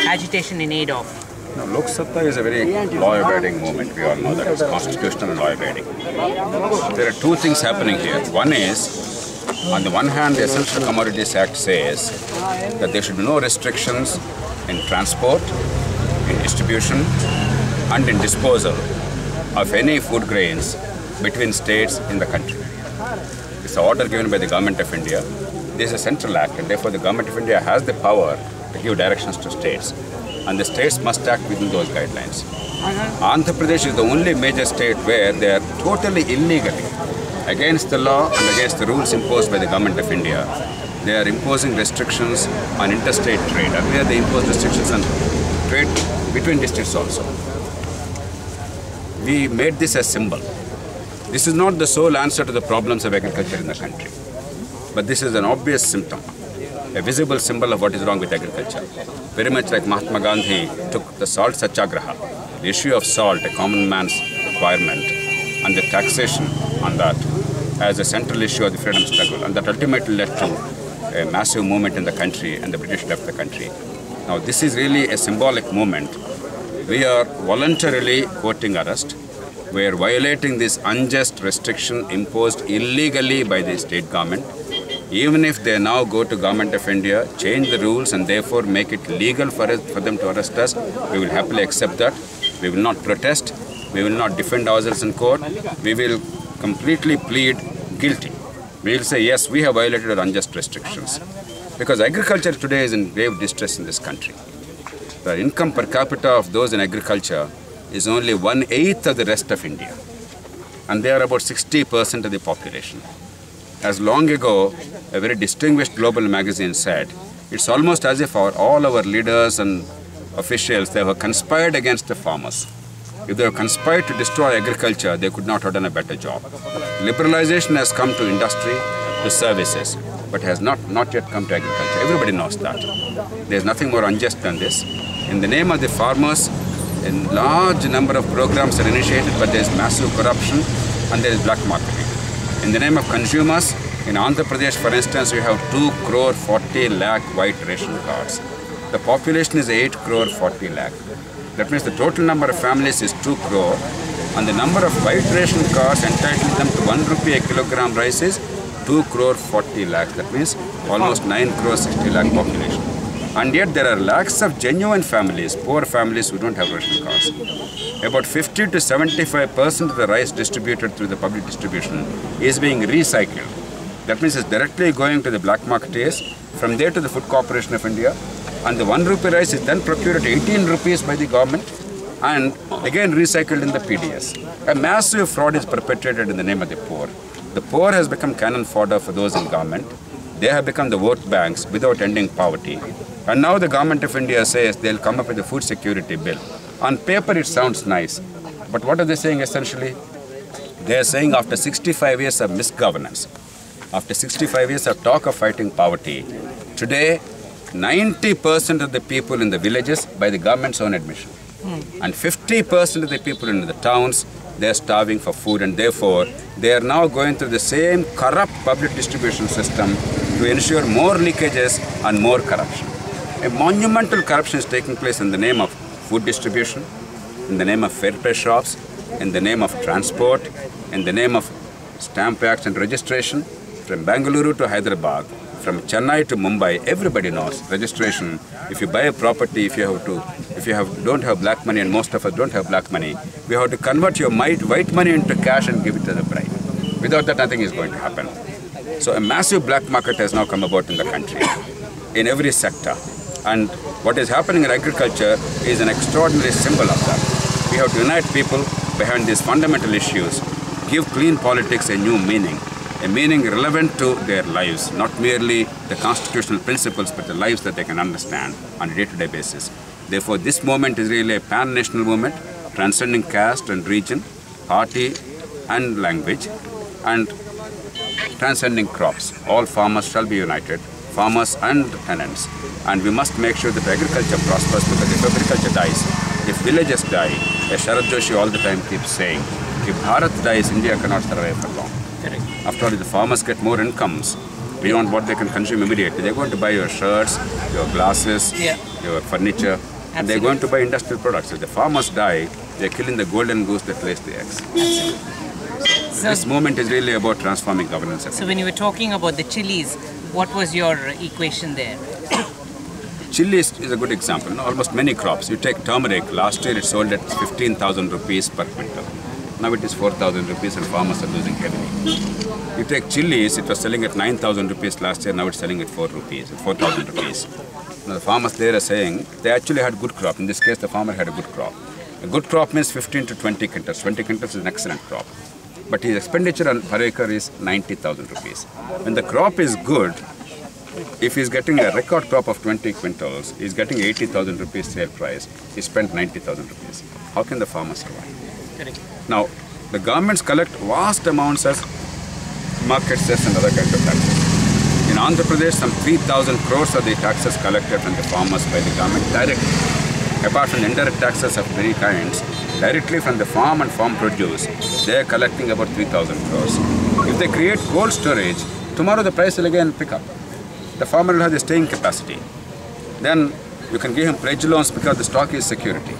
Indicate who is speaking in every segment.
Speaker 1: agitation in aid of?
Speaker 2: Now, Loksatta is a very law-abiding movement. We all know that it's constitutional and law-abiding. There are two things happening here. One is, on the one hand, the Essential Commodities Act says that there should be no restrictions in transport, in distribution, and in disposal of any food grains between states in the country. It's an order given by the Government of India. This is a central act, and therefore the Government of India has the power to give directions to states. And the states must act within those guidelines. Andhra Pradesh is the only major state where they are totally illegally, against the law and against the rules imposed by the Government of India, they are imposing restrictions on interstate trade. Earlier they imposed restrictions on trade between districts also. We made this a symbol. This is not the sole answer to the problems of agriculture in the country, but this is an obvious symptom, a visible symbol of what is wrong with agriculture. Very much like Mahatma Gandhi took the salt satyagraha, the issue of salt, a common man's requirement, and the taxation on that as a central issue of the freedom struggle, and that ultimately led to a massive movement in the country, and the British left the country. Now this is really a symbolic movement. We are voluntarily courting arrest. We are violating this unjust restriction imposed illegally by the state government. Even if they now go to Government of India, change the rules and therefore make it legal for them to arrest us, we will happily accept that. We will not protest. We will not defend ourselves in court. We will completely plead guilty. We will say, yes, we have violated our unjust restrictions. Because agriculture today is in grave distress in this country. The income per capita of those in agriculture is only 1/8 of the rest of India. And they are about 60% of the population. As long ago, a very distinguished global magazine said, it's almost as if all our leaders and officials, they have conspired against the farmers. If they have conspired to destroy agriculture, they could not have done a better job. Liberalization has come to industry, to services, but has not yet come to agriculture. Everybody knows that. There is nothing more unjust than this. In the name of the farmers, a large number of programs are initiated, but there is massive corruption and there is black marketing. In the name of consumers, in Andhra Pradesh, for instance, we have 2 crore 40 lakh white ration cards. The population is 8 crore 40 lakh. That means the total number of families is 2 crore, and the number of white ration cards entitling them to 1 rupee a kilogram rice is 2 crore 40 lakh. That means almost 9 crore 60 lakh population. And yet there are lakhs of genuine families, poor families who don't have ration cards. About 50 to 75% of the rice distributed through the public distribution is being recycled. That means it's directly going to the black marketeers, from there to the Food Corporation of India, and the 1 rupee rice is then procured at 18 rupees by the government and again recycled in the PDS. A massive fraud is perpetrated in the name of the poor. The poor has become cannon fodder for those in government. They have become the vote banks without ending poverty. And now the Government of India says they'll come up with a food security bill. On paper it sounds nice, but what are they saying essentially? They are saying after 65 years of misgovernance, after 65 years of talk of fighting poverty, today 90% of the people in the villages, by the government's own admission, and 50% of the people in the towns, they are starving for food, and therefore they are now going through the same corrupt public distribution system to ensure more leakages and more corruption. A monumental corruption is taking place in the name of food distribution, in the name of fair pay shops, in the name of transport, in the name of stamp acts and registration. From Bengaluru to Hyderabad, from Chennai to Mumbai, everybody knows registration. If you buy a property, if you don't have black money, and most of us don't have black money, we have to convert your white money into cash and give it to the bride. Without that, nothing is going to happen. So a massive black market has now come about in the country, in every sector. And what is happening in agriculture is an extraordinary symbol of that. We have to unite people behind these fundamental issues, give clean politics a new meaning. A meaning relevant to their lives, not merely the constitutional principles, but the lives that they can understand on a day-to-day basis. Therefore, this movement is really a pan-national movement, transcending caste and region, party and language, and transcending crops. All farmers shall be united, farmers and tenants. And we must make sure that agriculture prospers, because if agriculture dies, if villages die, as Sharad Joshi all the time keeps saying, if Bharat dies, India cannot survive for long. After all, if the farmers get more incomes beyond what they can consume immediately, they're going to buy your shirts, your glasses, your furniture, And they're going to buy industrial products. If the farmers die, they're killing the golden goose that lays the eggs. So this movement is really about transforming governance.
Speaker 1: So when you were talking about the chilies, what was your equation there?
Speaker 2: Chili is a good example. No? Almost many crops. You take turmeric. Last year it sold at 15,000 rupees per quintal. Now it is 4,000 rupees and farmers are losing heavily. You take chilies, it was selling at 9,000 rupees last year, now it's selling at 4,000 rupees. Now the farmers there are saying they actually had good crop. In this case, the farmer had a good crop. A good crop means 15 to 20 quintals. 20 quintals is an excellent crop. But his expenditure on per acre is 90,000 rupees. When the crop is good, if he's getting a record crop of 20 quintals, he's getting 80,000 rupees sale price. He spent 90,000 rupees. How can the farmer survive?
Speaker 1: Correct.
Speaker 2: Now, the governments collect vast amounts as market cess and other kinds of taxes. In Andhra Pradesh, some 3,000 crores are the taxes collected from the farmers by the government directly. Apart from the indirect taxes of many kinds, directly from the farm and farm produce, they are collecting about 3,000 crores. If they create cold storage, tomorrow the price will again pick up. The farmer will have the staying capacity. Then you can give him pledge loans because the stock is security.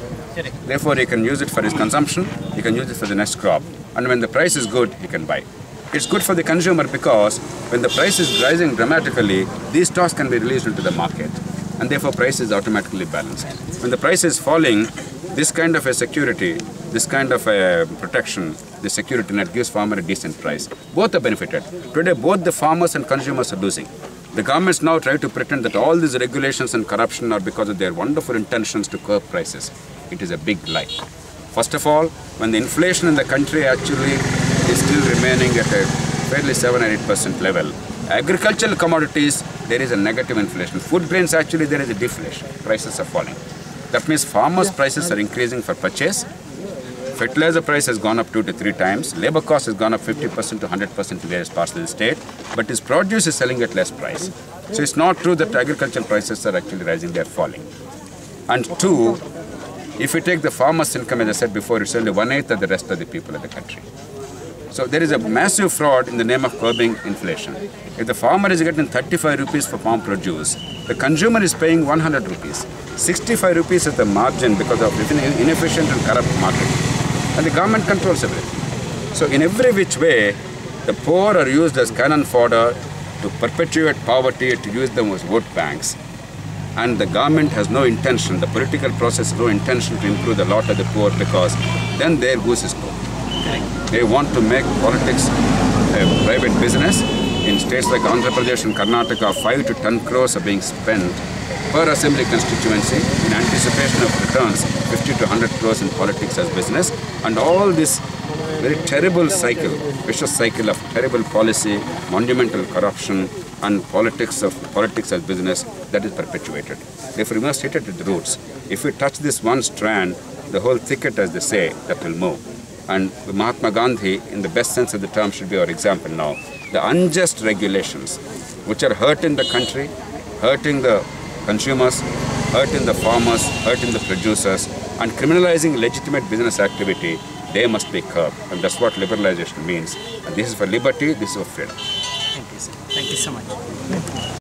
Speaker 2: Therefore, he can use it for his consumption, he can use it for the next crop. And when the price is good, he can buy. It's good for the consumer because when the price is rising dramatically, these stocks can be released into the market. And therefore, price is automatically balanced. When the price is falling, this kind of a security, this kind of a protection, the security net gives farmer a decent price. Both are benefited. Today, both the farmers and consumers are losing. The governments now try to pretend that all these regulations and corruption are because of their wonderful intentions to curb prices. It is a big lie. First of all, when the inflation in the country actually is still remaining at a fairly 7 or 8% level, agricultural commodities, there is a negative inflation. Food grains, actually, there is a deflation. Prices are falling. That means farmers' prices are increasing for purchase. Fertilizer price has gone up 2 to 3 times. Labor cost has gone up 50% to 100% in various parts of the state. But his produce is selling at less price. So it's not true that agricultural prices are actually rising, they are falling. And two, if you take the farmer's income, as I said before, it's only 1/8 of the rest of the people of the country. So there is a massive fraud in the name of curbing inflation. If the farmer is getting 35 rupees for farm produce, the consumer is paying 100 rupees. 65 rupees is the margin because of inefficient and corrupt market. And the government controls everything. So in every which way, the poor are used as cannon fodder to perpetuate poverty, to use them as vote banks. And the government has no intention, the political process has no intention to improve the lot of the poor because then their goose is cooked. They want to make politics a private business. In states like Andhra Pradesh and Karnataka, 5 to 10 crores are being spent per assembly constituency in anticipation of returns, 50 to 100 crores in politics as business. And all this very terrible cycle, vicious cycle of terrible policy, monumental corruption, and politics as business, that is perpetuated. Therefore, we must hit it at the roots. If we touch this one strand, the whole thicket, as they say, that will move. And Mahatma Gandhi, in the best sense of the term, should be our example now. The unjust regulations, which are hurting the country, hurting the consumers, hurting the farmers, hurting the producers, and criminalizing legitimate business activity, they must be curbed. And that's what liberalization means. And this is for liberty, this is for freedom.
Speaker 1: Thank you, sir. Thank you so much.